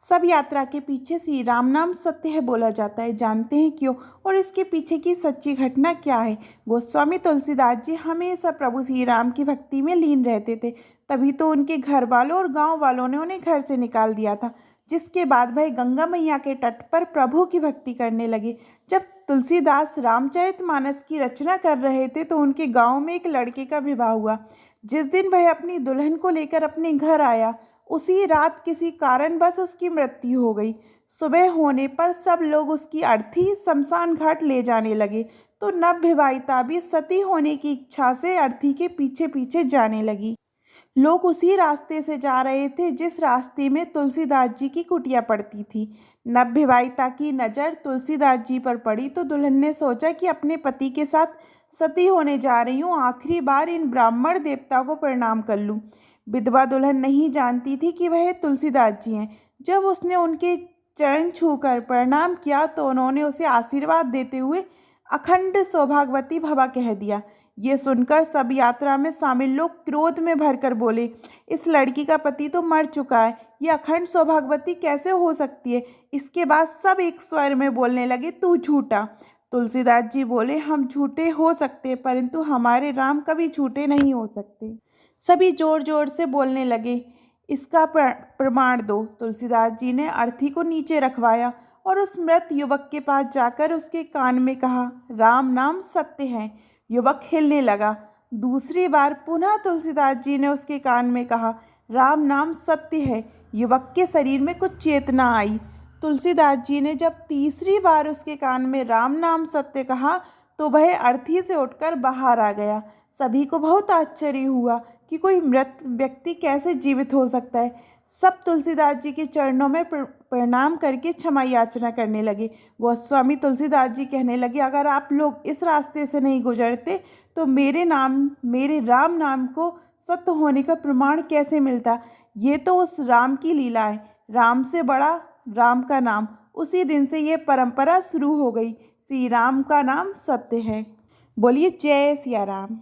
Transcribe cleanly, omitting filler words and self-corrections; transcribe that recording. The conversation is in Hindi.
सब यात्रा के पीछे श्री राम नाम सत्य है बोला जाता है। जानते हैं क्यों और इसके पीछे की सच्ची घटना क्या है? गोस्वामी तुलसीदास जी हमेशा प्रभु श्री राम की भक्ति में लीन रहते थे। तभी तो उनके घर वालों और गांव वालों ने उन्हें घर से निकाल दिया था। जिसके बाद वह गंगा मैया के तट पर प्रभु की भक्ति करने लगे। जब तुलसीदास रामचरितमानस की रचना कर रहे थे तो उनके गाँव में एक लड़के का विवाह हुआ। जिस दिन वह अपनी दुल्हन को लेकर अपने घर आया, उसी रात किसी कारणवश उसकी मृत्यु हो गई। सुबह होने पर सब लोग उसकी अर्थी शमशान घाट ले जाने लगे तो नवविवाहिता भी सती होने की इच्छा से अर्थी के पीछे पीछे जाने लगी। लोग उसी रास्ते से जा रहे थे जिस रास्ते में तुलसीदास जी की कुटिया पड़ती थी। नवविवाहिता की नज़र तुलसीदास जी पर पड़ी तो दुल्हन ने सोचा कि अपने पति के साथ सती होने जा रही हूँ, आखिरी बार इन ब्राह्मण देवता को प्रणाम कर लूँ। विधवा दुल्हन नहीं जानती थी कि वह तुलसीदास जी हैं। जब उसने उनके चरण छूकर प्रणाम किया तो उन्होंने उसे आशीर्वाद देते हुए अखंड सौभाग्यवती भवा कह दिया। ये सुनकर सब यात्रा में शामिल लोग क्रोध में भरकर बोले, इस लड़की का पति तो मर चुका है, ये अखंड सौभाग्यवती कैसे हो सकती है? इसके बाद सब एक स्वर में बोलने लगे, तू झूठा। तुलसीदास जी बोले, हम झूठे हो सकते परंतु हमारे राम कभी झूठे नहीं हो सकते। सभी जोर जोर से बोलने लगे, इसका प्रमाण दो। तुलसीदास जी ने अर्थी को नीचे रखवाया और उस मृत युवक के पास जाकर उसके कान में कहा, राम नाम सत्य है। युवक हिलने लगा। दूसरी बार पुनः तुलसीदास जी ने उसके कान में कहा, राम नाम सत्य है। युवक के शरीर में कुछ चेतना आई। तुलसीदास जी ने जब तीसरी बार उसके कान में राम नाम सत्य कहा तो वह अर्थी से उठकर बाहर आ गया। सभी को बहुत आश्चर्य हुआ कि कोई मृत व्यक्ति कैसे जीवित हो सकता है। सब तुलसीदास जी के चरणों में प्रणाम करके क्षमा याचना करने लगे। गोस्वामी तुलसीदास जी कहने लगे, अगर आप लोग इस रास्ते से नहीं गुजरते तो मेरे राम नाम को सत्य होने का प्रमाण कैसे मिलता? ये तो उस राम की लीला है। राम से बड़ा राम का नाम। उसी दिन से ये परंपरा शुरू हो गई। श्री राम का नाम सत्य है। बोलिए जय सिया राम।